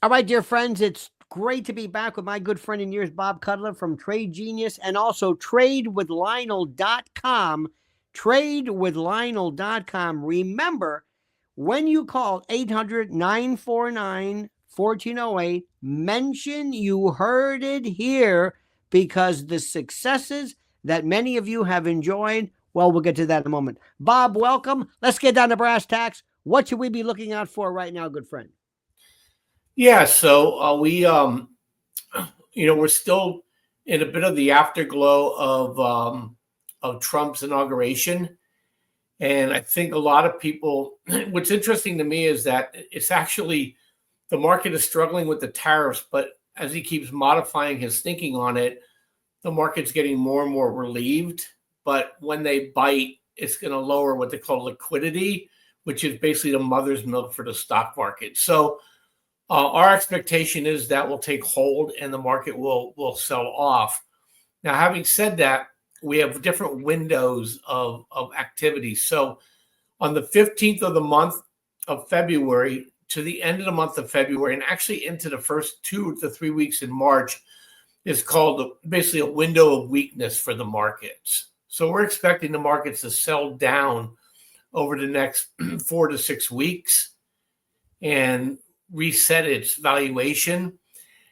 All right, dear friends, it's great to be back with my good friend in years, Bob Kudla from Trade Genius and also tradewithlionel.com. Tradewithlionel.com. Remember, when you call 800-949-1408, mention you heard it here because the successes that many of you have enjoyed, well, we'll get to that in a moment. Bob, welcome. Let's get down to brass tacks. What should we be looking out for right now, good friend? Yeah, so we're still in a bit of the afterglow of Trump's inauguration, and I think a lot of people. What's interesting to me is that it's actually the market is struggling with the tariffs, but as he keeps modifying his thinking on it, the market's getting more and more relieved. But when they bite, it's going to lower what they call liquidity, which is basically the mother's milk for the stock market. So. Our expectation is that will take hold and the market will sell off. Now, having said that, we have different windows of activity. So on the 15th of the month of February to the end of the month of February, and actually into the first 2 to 3 weeks in March, is called basically a window of weakness for the markets. So we're expecting the markets to sell down over the next 4 to 6 weeks and reset its valuation.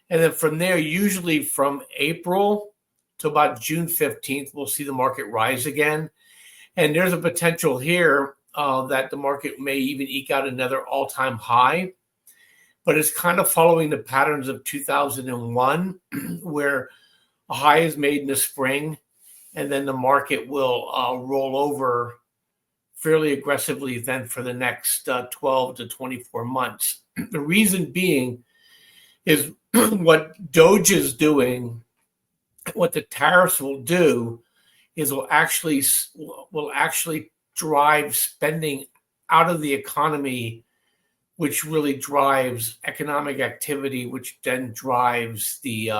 And then from there, usually from April to about June 15th, we'll see the market rise again. And there's a potential here that the market may even eke out another all-time high. But it's kind of following the patterns of 2001, where a high is made in the spring, and then the market will roll over fairly aggressively then for the next 12 to 24 months. The reason being is what DOGE is doing, what the tariffs will do is will actually drive spending out of the economy, which really drives economic activity, which then drives the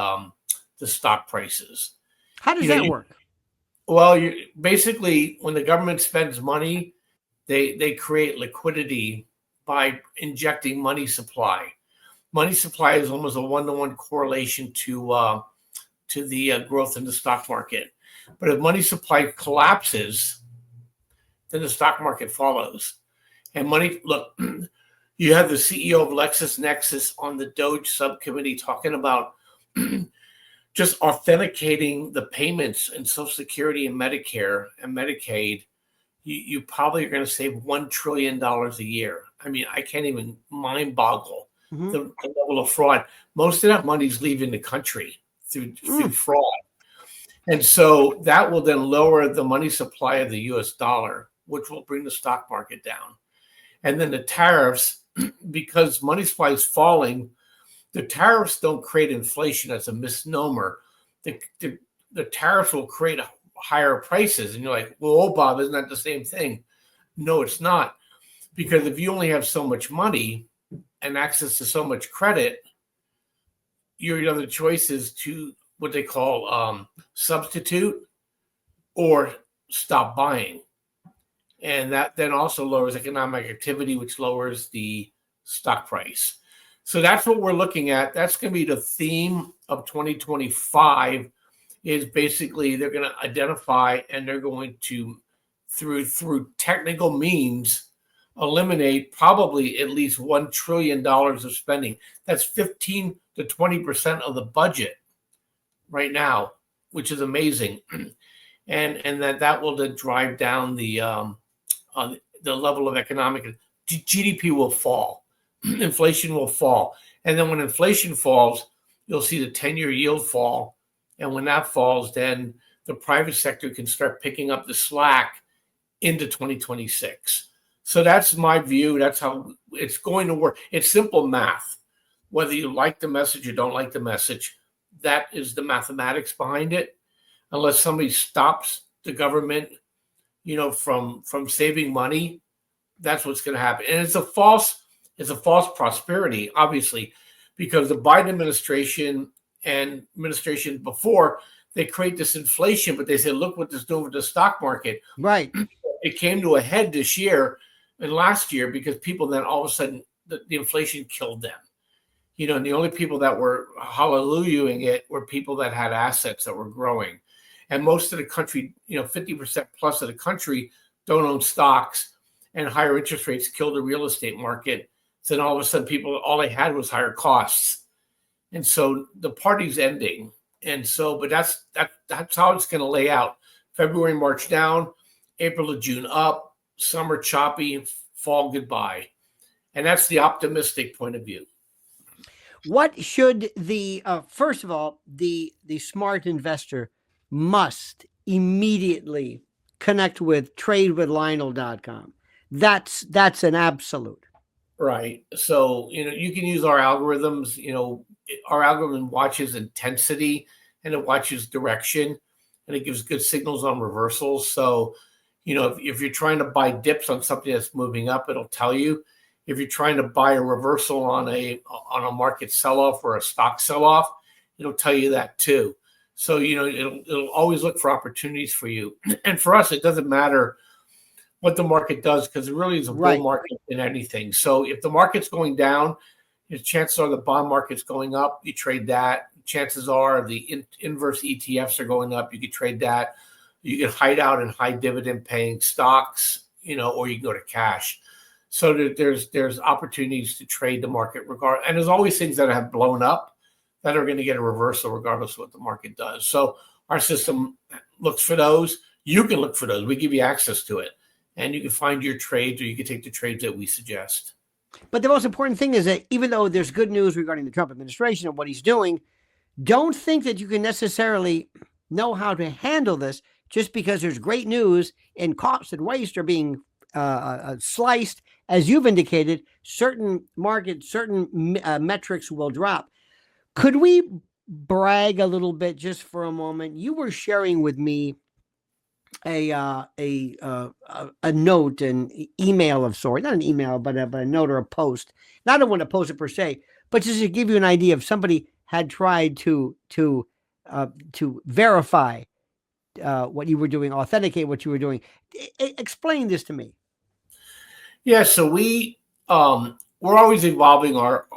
stock prices. How does that work? Well, basically, when the government spends money, they create liquidity by injecting money supply. Money supply is almost a one-to-one correlation to the growth in the stock market. But if money supply collapses, then the stock market follows. And look, you have the CEO of LexisNexis on the DOGE subcommittee talking about just authenticating the payments in Social Security and Medicare and Medicaid. You probably are going to save $1 trillion a year. I mean, I can't even mind boggle the level of fraud. Most of that money is leaving the country through fraud. And so that will then lower the money supply of the US dollar, which will bring the stock market down. And then the tariffs, because money supply is falling, the tariffs don't create inflation. That's a misnomer. The tariffs will create higher prices. And you're like, well, Bob, isn't that the same thing? No, it's not. Because if you only have so much money and access to so much credit, your other choice is to what they call substitute or stop buying. And that then also lowers economic activity, which lowers the stock price. So that's what we're looking at. That's going to be the theme of 2025. Is basically they're going to identify and they're going to, through technical means, eliminate probably at least $1 trillion of spending. That's 15 to 20% of the budget right now, which is amazing. And that will then drive down the level of economic GDP will fall, inflation will fall, and then when inflation falls, you'll see the 10-year yield fall. And when that falls, then the private sector can start picking up the slack into 2026. So that's my view. That's how it's going to work. It's simple math. Whether you like the message or don't like the message, that is the mathematics behind it. Unless somebody stops the government, from saving money, that's what's going to happen. And it's a false prosperity, obviously, because the Biden administration and administrations before, they create this inflation, but they say, look what this is doing with the stock market. Right. It came to a head this year and last year because people then all of a sudden, the inflation killed them. and the only people that were hallelujahing it were people that had assets that were growing. And most of the country, 50% plus of the country don't own stocks, and higher interest rates killed the real estate market. So then all of a sudden people, all they had was higher costs. And so the party's ending. And so, but that's how it's going to lay out. February, March down, April to June up, summer choppy, fall goodbye. And that's the optimistic point of view. What should first of all, the smart investor must immediately connect with tradewithlionel.com. That's an absolute. Right. So, you can use our algorithms. Our algorithm watches intensity and it watches direction, and it gives good signals on reversals. So, if you're trying to buy dips on something that's moving up, it'll tell you. If you're trying to buy a reversal on a market sell-off or a stock sell-off, it'll tell you that too. So, it'll always look for opportunities for you. And for us, it doesn't matter what the market does, because it really is a bull market in anything. So if the market's going down, chances are the bond market's going up, you trade that. Chances are the inverse ETFs are going up, you could trade that. You can hide out in high dividend paying stocks, or you can go to cash. So there's opportunities to trade the market regardless. And there's always things that have blown up that are going to get a reversal regardless of what the market does. So our system looks for those. You can look for those. We give you access to it. And you can find your trades, or you can take the trades that we suggest. But the most important thing is that even though there's good news regarding the Trump administration and what he's doing, don't think that you can necessarily know how to handle this just because there's great news and costs and waste are being sliced. As you've indicated, certain markets, certain metrics will drop. Could we brag a little bit just for a moment? You were sharing with me a note, an email of sorts, not an email, but a note or a post. Not I want to post it per se, but just to give you an idea of somebody had tried to verify what you were doing, authenticate what you were doing. Explain this to me. Yeah, so we're always evolving our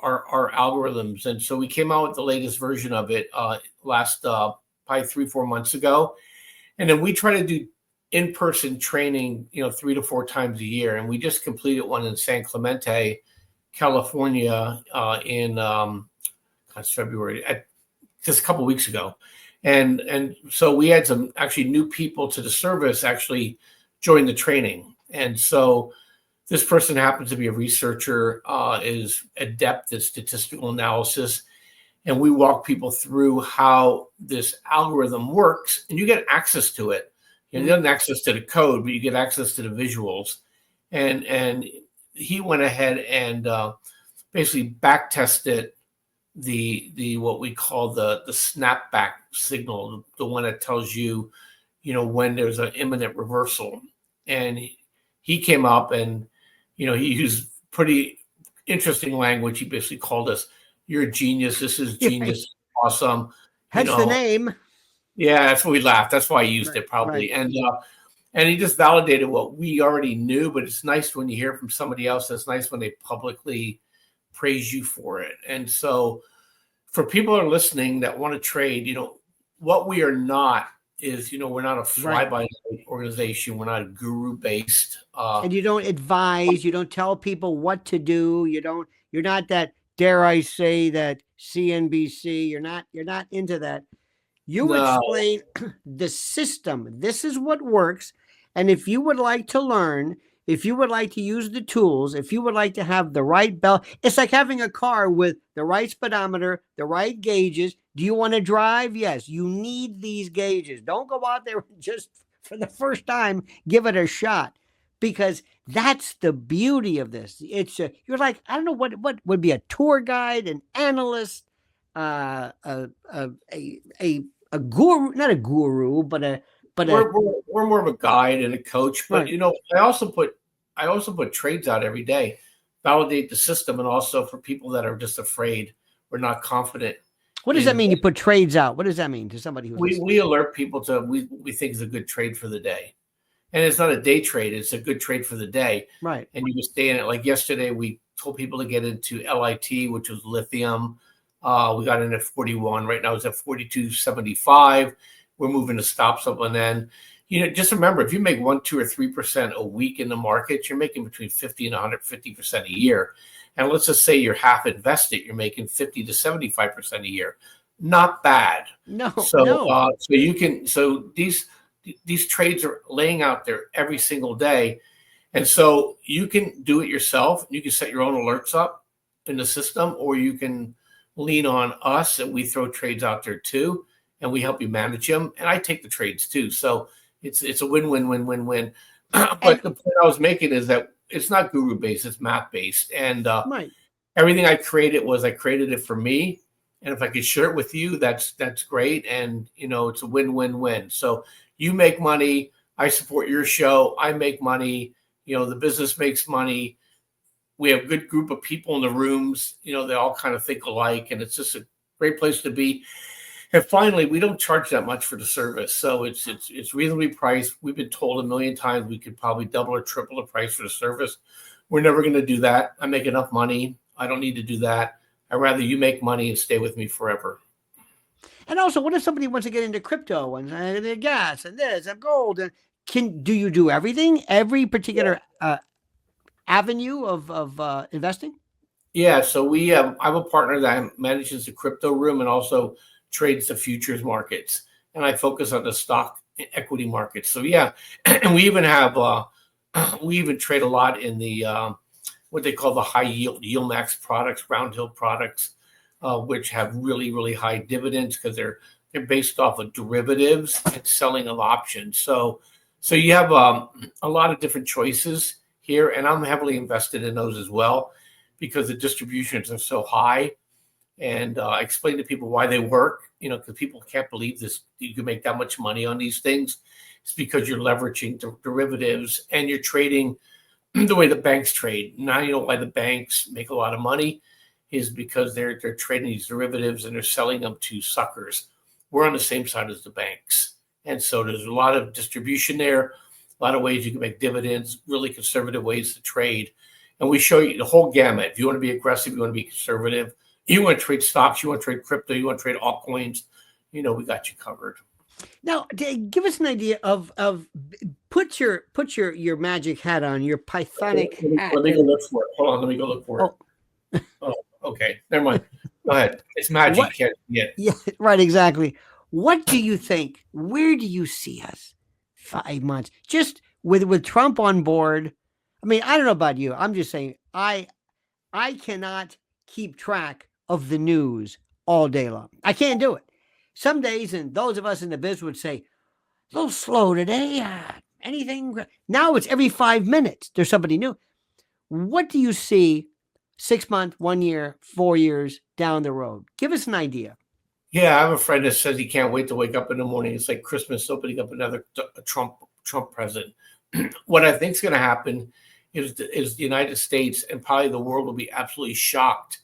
algorithms, and so we came out with the latest version of it last probably 3-4 months ago. And then we try to do in-person training, 3 to 4 times a year. And we just completed one in San Clemente, California, in February, just a couple of weeks ago. And so we had some actually new people to the service actually join the training. And so this person happens to be a researcher, is adept at statistical analysis. And we walk people through how this algorithm works, and you get access to it. You get access to the code, but you get access to the visuals. And he went ahead and basically back tested the what we call the snapback signal, the one that tells you, when there's an imminent reversal. And he came up and, he used pretty interesting language. He basically called us, "You're a genius. This is genius. Awesome." Hence the name. Yeah, that's what we laughed. That's why I used it probably. Right. And he just validated what we already knew, but it's nice when you hear from somebody else. It's nice when they publicly praise you for it. And so for people that are listening that want to trade, what we are not is, we're not a fly-by-night organization. We're not guru based. And you don't advise, you don't tell people what to do. You're not that, dare I say, that CNBC. You're not into that. You explain the system. This is what works. And if you would like to learn, if you would like to use the tools, if you would like to have the right belt, it's like having a car with the right speedometer, the right gauges. Do you want to drive? Yes, you need these gauges. Don't go out there just for the first time, give it a shot, because that's the beauty of this. It's you're like, I don't know what would be a tour guide, an analyst, a guru, not a guru, but we're more of a guide and a coach. But right. I also put trades out every day, validate the system, and also for people that are just afraid or not confident. What does that mean? You put trades out. What does that mean to somebody who we alert people to we think is a good trade for the day, and it's not a day trade; it's a good trade for the day. Right. And you can stay in it. Like yesterday, we told people to get into LIT, which was lithium. We got in at 41. Right now it's at 42.75. We're moving to stops up and then. Just remember, if you make 1, 2, or 3% a week in the market, you're making between 50 and 150% a year. And let's just say you're half invested, you're making 50 to 75% a year. Not bad. No. So these trades are laying out there every single day. And so you can do it yourself. You can set your own alerts up in the system, or you can lean on us and we throw trades out there too. And we help you manage them. And I take the trades too. So it's a win-win. But the point I was making is that it's not guru-based, it's math-based. And right. Everything I created it for me. And if I could share it with you, that's great. And, it's a win-win-win. So you make money. I support your show. I make money. The business makes money. We have a good group of people in the rooms. They all kind of think alike. And it's just a great place to be. And finally, we don't charge that much for the service. So it's reasonably priced. We've been told a million times we could probably double or triple the price for the service. We're never going to do that. I make enough money. I don't need to do that. I'd rather you make money and stay with me forever. And also, what if somebody wants to get into crypto and gas and this and gold? And do you do everything? Every particular avenue of investing? Yeah. So I have a partner that manages the crypto room and also trades the futures markets, and I focus on the stock equity markets. So yeah, and we even trade a lot in the what they call the high yield max products, round hill products, which have really, really high dividends because they're based off of derivatives and selling of options. So you have a lot of different choices here, and I'm heavily invested in those as well because the distributions are so high. And I explain to people why they work, because people can't believe this. You can make that much money on these things. It's because you're leveraging derivatives and you're trading the way the banks trade. Now you know why the banks make a lot of money is because they're trading these derivatives and they're selling them to suckers. We're on the same side as the banks. And so there's a lot of distribution there, a lot of ways you can make dividends, really conservative ways to trade. And we show you the whole gamut. If you want to be aggressive, you want to be conservative. You want to trade stocks, you want to trade crypto, you want to trade altcoins, we got you covered. Now, give us an idea of put your magic hat on, your Pythonic hat. Let me go look for it. Hold on, let me go look for it. Oh, okay. Never mind. Go ahead. It's magic. What? Can't see it. Yeah, right, exactly. What do you think? Where do you see us 5 months? Just with Trump on board. I mean, I don't know about you. I'm just saying I cannot keep track of the news all day long. I can't do it. Some days, and those of us in the biz would say, a little slow today. Anything? Now it's every 5 minutes. There's somebody new. What do you see 6 months, 1 year, 4 years down the road? Give us an idea. Yeah, I have a friend that says he can't wait to wake up in the morning. It's like Christmas opening up another Trump president. What I think is going to happen is the United States and probably the world will be absolutely shocked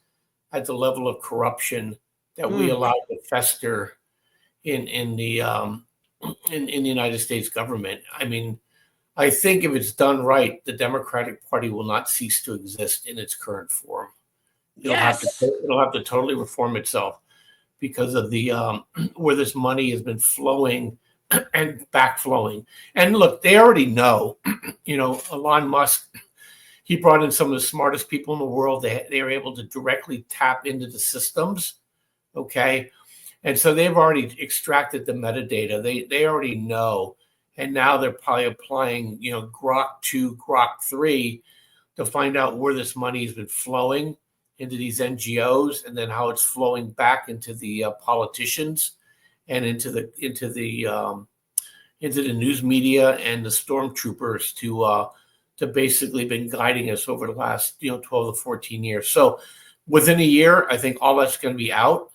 at the level of corruption that we allow to fester in the United States government. I mean, I think if it's done right, the Democratic Party will not cease to exist in its current form. It'll have to totally reform itself because of the where this money has been flowing and backflowing. And look, they already know. Elon Musk, he brought in some of the smartest people in the world. They were able to directly tap into the systems. Okay. And so they've already extracted the metadata. They already know. And now they're probably applying, Grok 2, Grok 3 to find out where this money has been flowing into these NGOs and then how it's flowing back into the politicians and into the news media and the stormtroopers to basically been guiding us over the last 12 to 14 years. So within a year, I think all that's going to be out.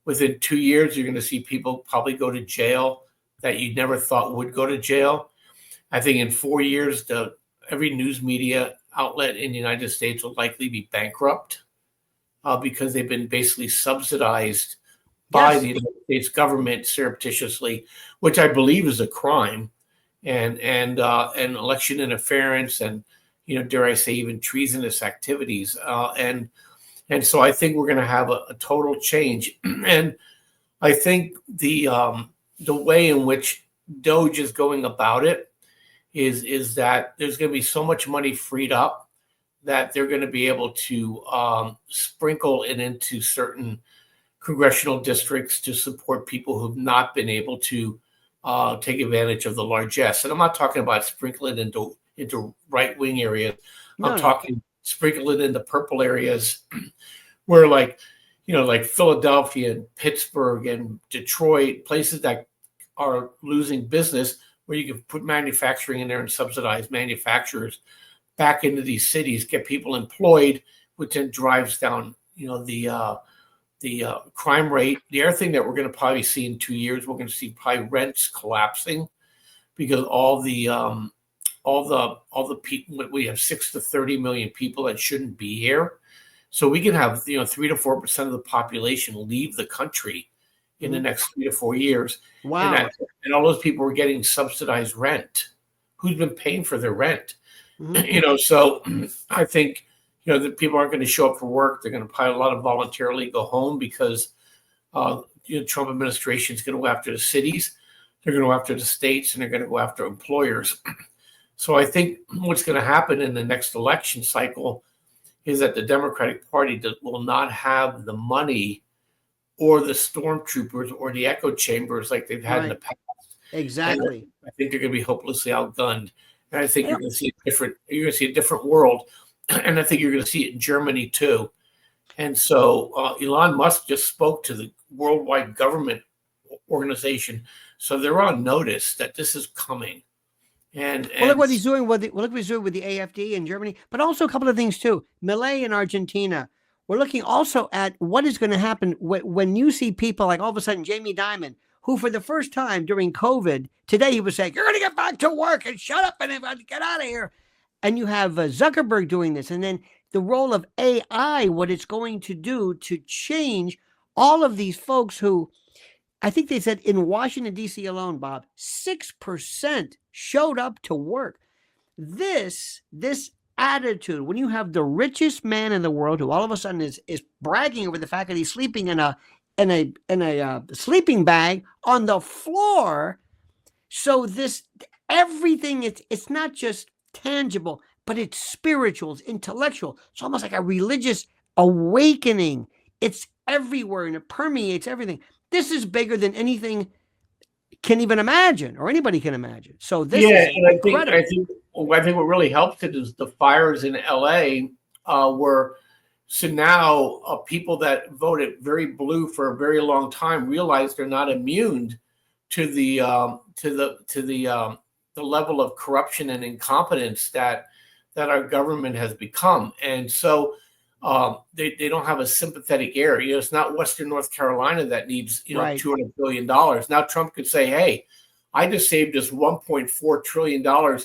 Within 2 years, you're going to see people probably go to jail that you never thought would go to jail. I think in 4 years, every news media outlet in the United States will likely be bankrupt because they've been basically subsidized by the United States government surreptitiously, which I believe is a crime, and election interference, and dare I say, even treasonous activities. And so I think we're going to have a total change. And I think the way in which DOGE is going about it is that there's going to be so much money freed up that they're going to be able to sprinkle it into certain congressional districts to support people who've not been able to take advantage of the largesse. And I'm not talking about sprinkle it into right-wing areas. I'm talking sprinkle it into purple areas where like Philadelphia and Pittsburgh and Detroit, places that are losing business, where you can put manufacturing in there and subsidize manufacturers back into these cities, get people employed, which then drives down, the crime rate. The other thing that we're going to probably see in 2 years, we're going to see probably rents collapsing, because all the people, we have 6 to 30 million people that shouldn't be here. So we can have 3 to 4% of the population leave the country in the next 3 to 4 years. Wow. And all those people are getting subsidized rent. Who's been paying for their rent? So I think that people aren't going to show up for work. They're going to probably a lot of voluntarily go home, because Trump administration is going to go after the cities, they're going to go after the states, and they're going to go after employers. So I think what's going to happen in the next election cycle is that the Democratic Party will not have the money or the stormtroopers or the echo chambers like they've had in the past. Exactly. And I think they're going to be hopelessly outgunned. And I think you're going to see a different world. And I think you're going to see it in Germany too. And so Elon Musk just spoke to the worldwide government organization, so they're on notice that this is coming. And look what he's doing with the AfD in Germany, but also a couple of things too. Milei in Argentina. We're looking also at what is going to happen when you see people like all of a sudden Jamie Dimon, who for the first time during COVID, today he was saying, "You're going to get back to work and shut up and get out of here." And you have Zuckerberg doing this, and then the role of AI, what it's going to do to change all of these folks who, I think they said in Washington, D.C. alone, Bob, 6% showed up to work. This attitude, when you have the richest man in the world who all of a sudden is bragging over the fact that he's sleeping in a sleeping bag on the floor. So this everything, it's not just tangible, but it's spiritual, it's intellectual. It's almost like a religious awakening. It's everywhere and it permeates everything. This is bigger than anything can even imagine, or anybody can imagine. So this is incredible. I think what really helped it is the fires in LA were, so now people that voted very blue for a very long time realize they're not immune to the level of corruption and incompetence that our government has become. And so they don't have a sympathetic ear. It's not Western North Carolina that needs $200 billion. Now Trump could say, "Hey, I just saved us $1.4 trillion.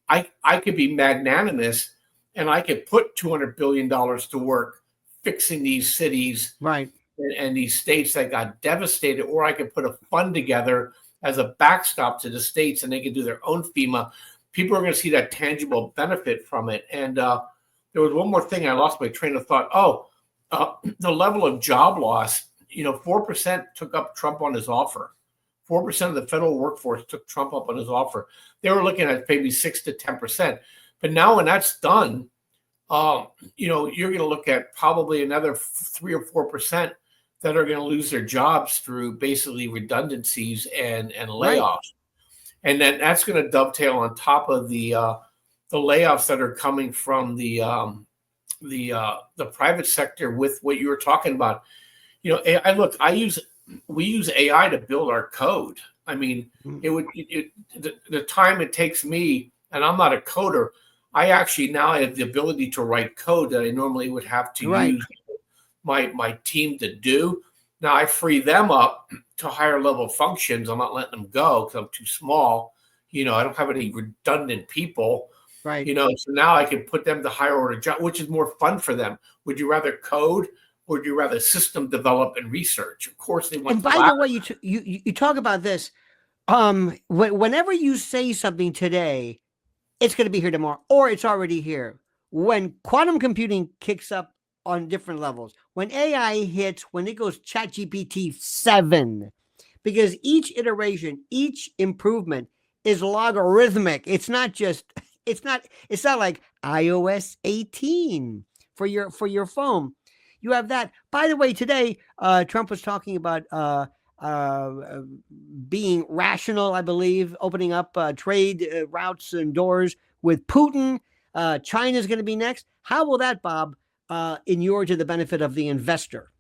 I could be magnanimous, and I could put $200 billion to work fixing these cities and these states that got devastated, or I could put a fund together as a backstop to the states, and they could do their own FEMA." People are going to see that tangible benefit from it. And there was one more thing. I lost my train of thought. The level of job loss, 4% took up Trump on his offer. 4% of the federal workforce took Trump up on his offer. They were looking at maybe 6 to 10%. But now when that's done, you're going to look at probably another 3 or 4% that are going to lose their jobs through basically redundancies and layoffs. And then that's going to dovetail on top of the layoffs that are coming from the private sector with what you were talking about. We use AI to build our code. I mean, the time it takes me, and I'm not a coder, I actually now have the ability to write code that I normally would have to use my team to do. Now I free them up to higher level functions. I'm not letting them go because I'm too small. I don't have any redundant people. So now I can put them to higher order job, which is more fun for them. Would you rather code, or would you rather system develop and research? Of course they want. And by the way, you talk about this. Whenever you say something today, it's going to be here tomorrow, or it's already here. when quantum computing kicks up on different levels, when AI hits, when it goes ChatGPT 7, because each iteration, each improvement is logarithmic. It's not just it's not like iOS 18 for your phone. You have that. By the way, today Trump was talking about being rational, I believe, opening up trade routes and doors with Putin. China's going to be next. How will that, Bob, inure to the benefit of the investor?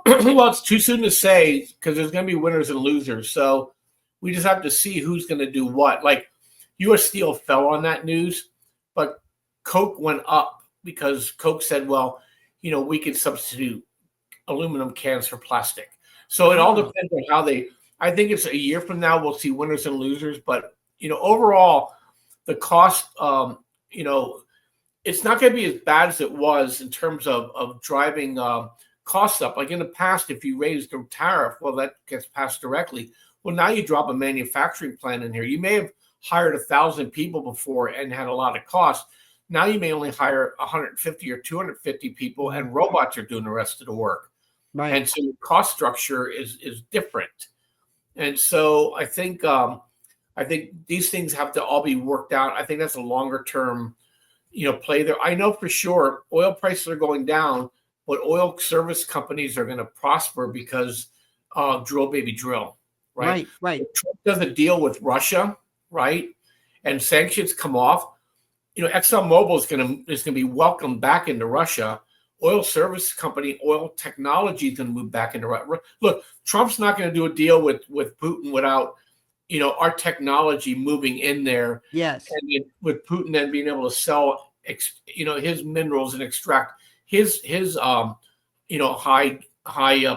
Well, it's too soon to say because there's going to be winners and losers. So we just have to see who's going to do what. Like U.S. Steel fell on that news, but Coke went up because Coke said, well, we could substitute aluminum cans for plastic. So it all depends on how they. I think it's a year from now we'll see winners and losers. But overall, the cost, it's not going to be as bad as it was in terms of driving costs up. Like in the past, if you raised the tariff, well, that gets passed directly. Well, now you drop a manufacturing plant in here. You may have hired 1,000 people before and had a lot of cost. Now you may only hire 150 or 250 people, and robots are doing the rest of the work. Right. And so the cost structure is different. And so I think these things have to all be worked out. I think that's a longer term, play there. I know for sure oil prices are going down, but oil service companies are going to prosper because drill baby drill, right? Right. If Trump does a deal with Russia, right, and sanctions come off, ExxonMobil is going to be welcomed back into Russia. Oil service company, oil technology is going to move back into Russia. Look, Trump's not going to do a deal with Putin without our technology moving in there. Yes. And with Putin then being able to sell his minerals and extract his high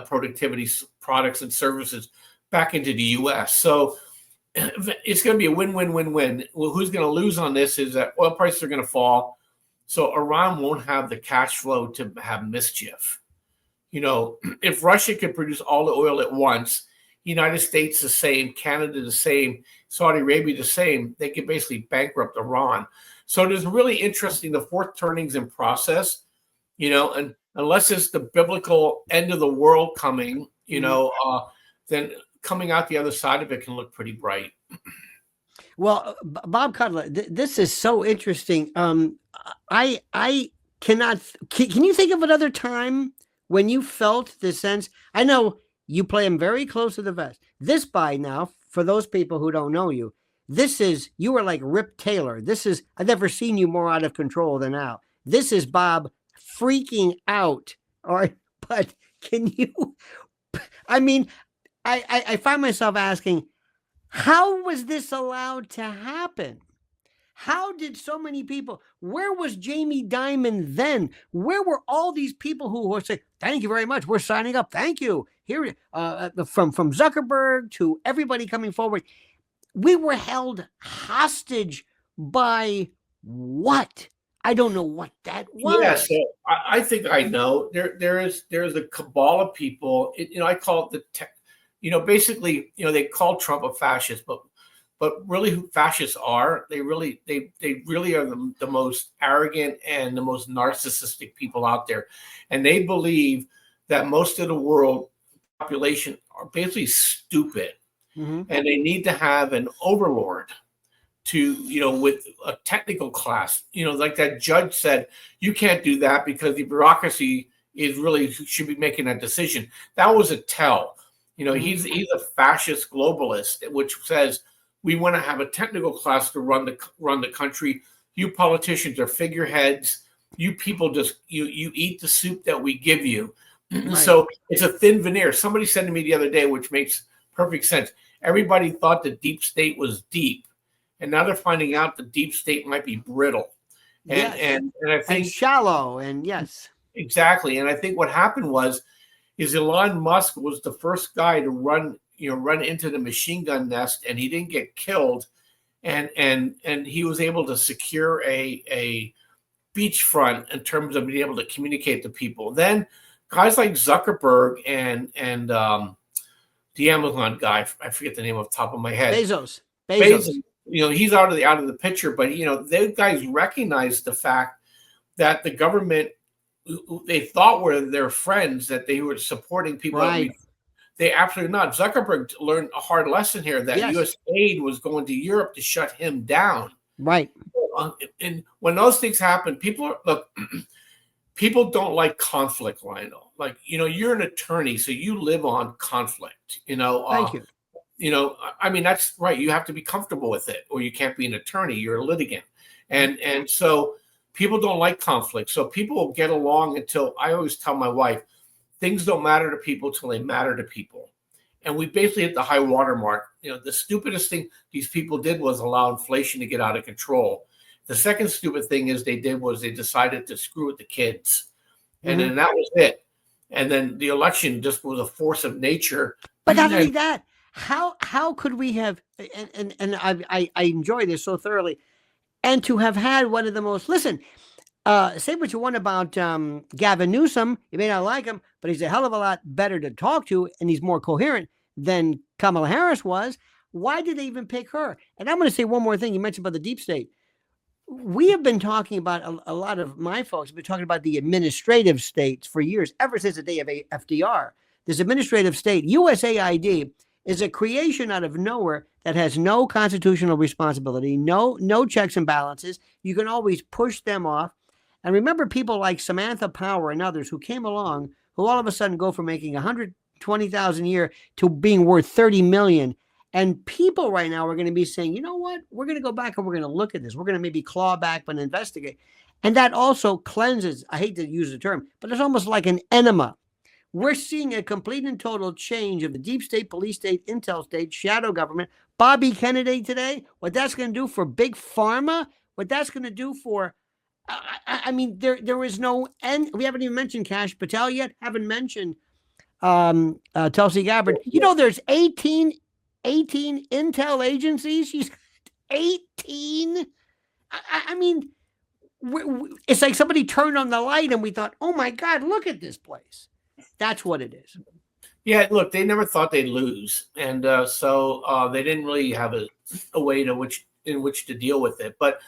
productivity products and services back into the U.S. So it's going to be a win-win-win-win. Well, who's going to lose on this is that oil prices are going to fall. So Iran won't have the cash flow to have mischief. If Russia could produce all the oil at once, United States the same, Canada the same, Saudi Arabia the same, they could basically bankrupt Iran. So it is really interesting, the fourth turnings in process, and unless it's the biblical end of the world coming, then coming out the other side of it can look pretty bright. Well, Bob Kudla, this is so interesting. I cannot. Can you think of another time when you felt the sense? I know you play him very close to the vest. This by now, for those people who don't know you, you were like Rip Taylor. I've never seen you more out of control than now. This is Bob freaking out. All right, but can you? I mean, I find myself asking, how was this allowed to happen? How did so many people? Where was Jamie Dimon then? Where were all these people who were saying, "Thank you very much, we're signing up. Thank you." Here, from Zuckerberg to everybody coming forward, we were held hostage by what? I don't know what that was. Yeah, so I think I know. There's a cabal of people. I call it basically, they call Trump a fascist, but really who fascists are, they really are the most arrogant and the most narcissistic people out there. And they believe that most of the world population are basically stupid. Mm-hmm. And they need to have an overlord to, with a technical class, like that judge said, you can't do that because the bureaucracy should be making that decision. That was a tell. He's a fascist globalist, which says we want to have a technical class to run the country. You politicians are figureheads. You people just you eat the soup that we give you. Right. So it's a thin veneer. Somebody said to me the other day, which makes perfect sense. Everybody thought the deep state was deep, and now they're finding out the deep state might be brittle, and I think shallow. And yes, exactly. And I think what happened is Elon Musk was the first guy to run into the machine gun nest, and he didn't get killed, and he was able to secure a beachfront in terms of being able to communicate to people. Then guys like Zuckerberg and the Amazon guy, I forget the name off the top of my head. Bezos. he's out of the picture. But those guys recognize the fact that the government, who they thought were their friends, that they were supporting people. Right. They absolutely not. Zuckerberg learned a hard lesson here that Yes. U.S. aid was going to Europe to shut him down. Right. And when those things happen, people don't like conflict, Lionel. Like, you're an attorney, so you live on conflict. Thank you. I mean, that's right. You have to be comfortable with it, or you can't be an attorney. You're a litigant, and so people don't like conflict. So people will get along until, I always tell my wife, things don't matter to people till they matter to people. And we basically hit the high water mark. The stupidest thing these people did was allow inflation to get out of control. The second stupid thing they decided to screw with the kids. And then that was it. And then the election just was a force of nature. But not only that, how could we have, and I enjoy this so thoroughly, and to have had one of the most, listen, say what you want about Gavin Newsom. You may not like him, but he's a hell of a lot better to talk to, and he's more coherent than Kamala Harris was. Why did they even pick her? And I'm going to say one more thing. You mentioned about the deep state. We have been talking about, a lot of my folks have been talking about the administrative states for years, ever since the day of FDR. This administrative state, USAID, is a creation out of nowhere that has no constitutional responsibility, no checks and balances. You can always push them off. And remember people like Samantha Power and others who came along, who all of a sudden go from making $120,000 a year to being worth $30 million. And people right now are going to be saying, you know what? We're going to go back and we're going to look at this. We're going to maybe claw back and investigate. And that also cleanses, I hate to use the term, but it's almost like an enema. We're seeing a complete and total change of the deep state, police state, intel state, shadow government. Bobby Kennedy today, what that's going to do for big pharma, what that's going to do for, I mean, there is no end. We haven't even mentioned Kash Patel yet. Haven't mentioned Tulsi Gabbard. There's 18 intel agencies. She's 18. I mean, it's like somebody turned on the light and we thought, oh my God, look at this place. That's what it is. Yeah, look, they never thought they'd lose, and so they didn't really have a way in which to deal with it. But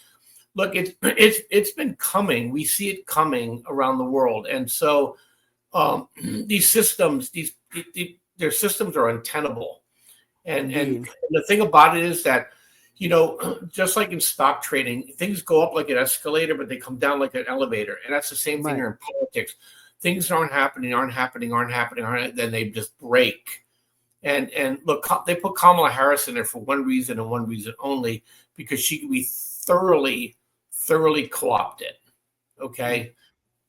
look, it's been coming. We see it coming around the world, and so these systems, their systems are untenable. And the thing about it is that, just like in stock trading, things go up like an escalator, but they come down like an elevator, and that's the same thing here in politics. Things aren't happening, then they just break. And look, they put Kamala Harris in there for one reason and one reason only, because she can be thoroughly co-opted. Okay.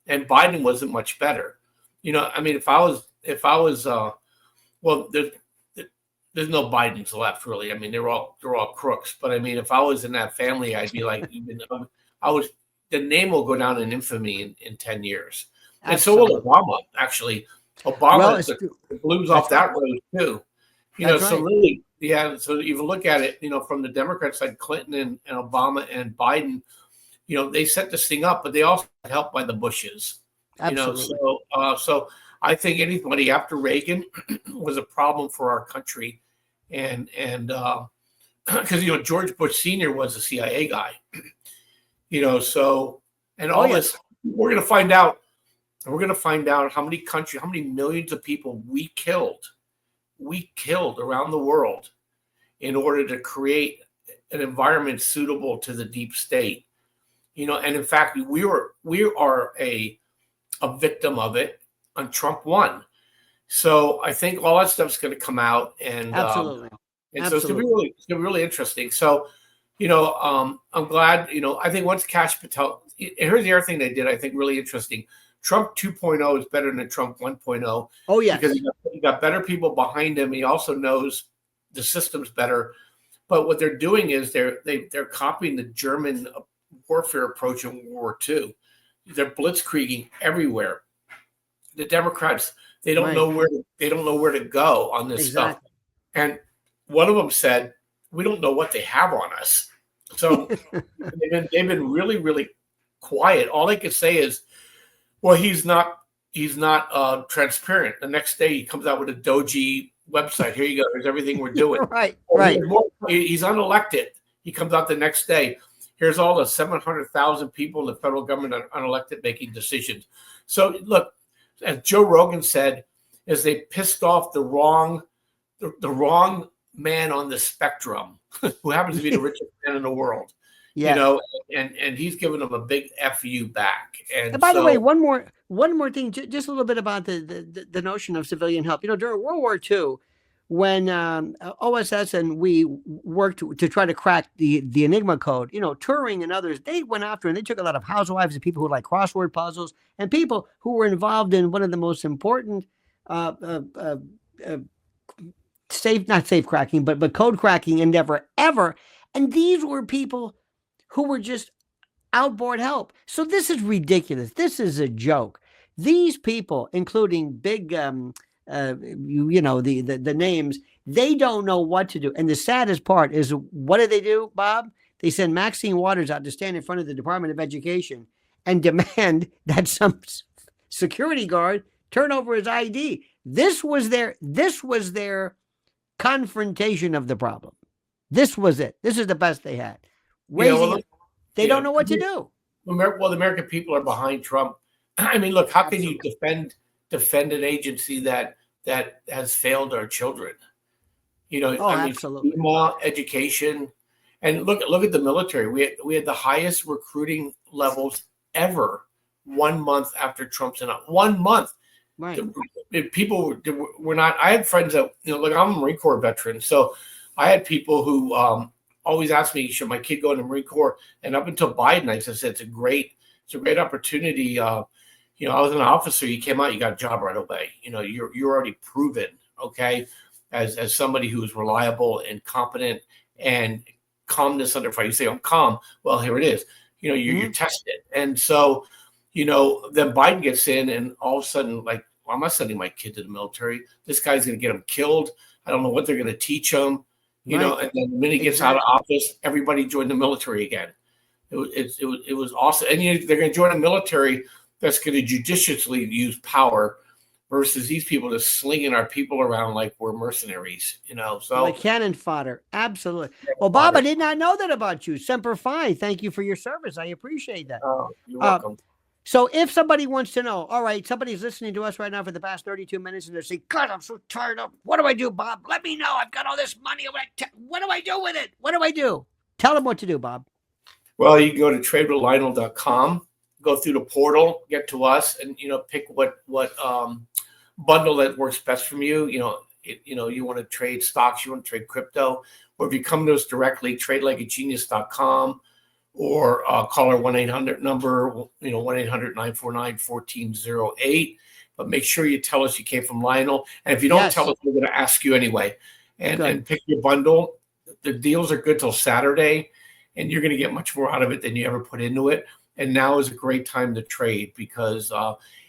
And Biden wasn't much better. I mean, if I was well, there's no Bidens left really. I mean, they're all crooks. But I mean, if I was in that family, I'd be like, the name will go down in infamy in 10 years. And so will Obama, actually. Obama blues off that road too. So really, yeah. So if you look at it, from the Democrat side, Clinton and Obama and Biden, they set this thing up, but they also got helped by the Bushes. Absolutely. So I think anybody after Reagan was a problem for our country, and because George Bush Sr. was a CIA guy, so and all this we're going to find out. And we're going to find out how many millions of people we killed around the world in order to create an environment suitable to the deep state. And in fact, we are a victim of it, and Trump won. So I think all that stuff's going to come out, and absolutely. So it's going to be really interesting. So, I'm glad. I think once Kash Patel, here's the other thing they did, I think really interesting. Trump 2.0 is better than Trump 1.0. Oh, yeah. Because he got better people behind him. He also knows the system's better. But what they're doing is they're copying the German warfare approach in World War II. They're blitzkrieging everywhere. The Democrats, they don't know where to go on this stuff. And one of them said, "We don't know what they have on us." So they've been really, really quiet. All they could say is, well, he's not transparent. The next day he comes out with a DOGE website. Here you go. Here's everything we're doing. Right. He's unelected. He comes out the next day. Here's all the 700,000 people in the federal government unelected making decisions. So look, as Joe Rogan said, is they pissed off the wrong man on the spectrum, who happens to be the richest man in the world. Yes. You know, and he's giving them a big FU back. And by the way, one more thing, just a little bit about the notion of civilian help. You know, during World War II, when OSS and we worked to try to crack the Enigma code, you know, Turing and others, they went after and they took a lot of housewives and people who like crossword puzzles and people who were involved in one of the most important not safe cracking, but code cracking endeavor ever. And these were people who were just outboard help. So this is ridiculous. This is a joke. These people, including big, the names, they don't know what to do. And the saddest part is, what do, Bob? They send Maxine Waters out to stand in front of the Department of Education and demand that some security guard turn over his ID. This was their confrontation of the problem. This was it. This is the best they had. They don't know what to do. Well, the American people are behind Trump. I mean, look, how can you defend an agency that has failed our children? You know, absolutely. Education, and look at the military. We had the highest recruiting levels ever 1 month after Trump's in. 1 month. Right. People were not. I had friends that, you know, look, I'm a Marine Corps veteran, so I had people who always asked me, should my kid go in the Marine Corps? And up until Biden, I said it's a great opportunity. You know, I was an officer. You came out, you got a job right away. You know, you're already proven, okay, as somebody who is reliable and competent and calmness under fire. You say, I'm calm. Well, here it is. You know, you're tested. And so, you know, then Biden gets in and all of a sudden, like, well, I'm not sending my kid to the military. This guy's going to get him killed. I don't know what they're going to teach him. You know, and then the minute he gets out of office, everybody joined the military again. It was awesome. And they're going to join a military that's going to judiciously use power versus these people just slinging our people around like we're mercenaries, you know. So like cannon fodder. Absolutely. Well, Bob, I did not know that about you. Semper Fi. Thank you for your service. I appreciate that. Oh, you're welcome. So if somebody wants to know, all right, somebody's listening to us right now for the past 32 minutes and they're saying, God, I'm so tired of, what do I do, Bob? Let me know. I've got all this money. What do I do with it? What do I do? Tell them what to do, Bob. Well, you can go to tradewithlionel.com, go through the portal, get to us, and, you know, pick what bundle that works best from you. You know, you want to trade stocks, you want to trade crypto, or if you come to us directly, tradelikeagenius.com. Or call our 1-800 number, you know, 1-800-949-1408. But make sure you tell us you came from Lionel. And if you don't tell us, we're going to ask you anyway. And pick your bundle. The deals are good till Saturday, and you're going to get much more out of it than you ever put into it. And now is a great time to trade because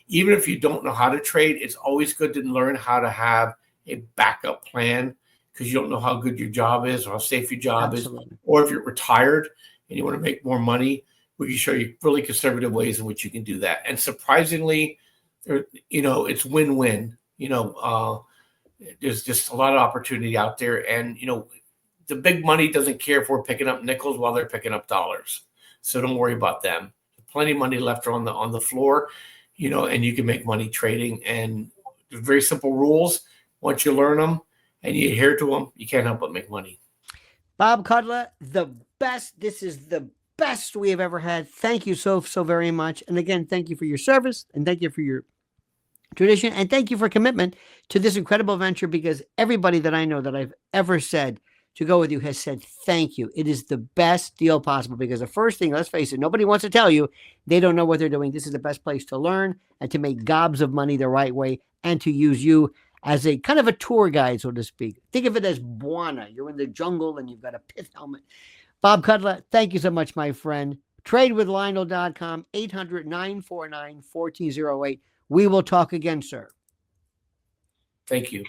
even if you don't know how to trade, it's always good to learn how to have a backup plan because you don't know how good your job is or how safe your job is. Or if you're retired and you want to make more money, we can show you really conservative ways in which you can do that. And surprisingly, you know, it's win-win. You know, there's just a lot of opportunity out there. And, you know, the big money doesn't care if we're picking up nickels while they're picking up dollars. So don't worry about them. Plenty of money left on the floor, you know, and you can make money trading. And very simple rules. Once you learn them and you adhere to them, you can't help but make money. Bob Kudla, the best. This is the best we have ever had. Thank you so very much. And again, thank you for your service and thank you for your tradition and thank you for commitment to this incredible venture because everybody that I know that I've ever said to go with you has said thank you. It is the best deal possible because the first thing, let's face it, nobody wants to tell you they don't know what they're doing. This is the best place to learn and to make gobs of money the right way and to use you as a kind of a tour guide, so to speak. Think of it as Buana. You're in the jungle and you've got a pith helmet. Bob Kudla, thank you so much, my friend. TradeWithLionel.com, 800-949-1408. We will talk again, sir. Thank you.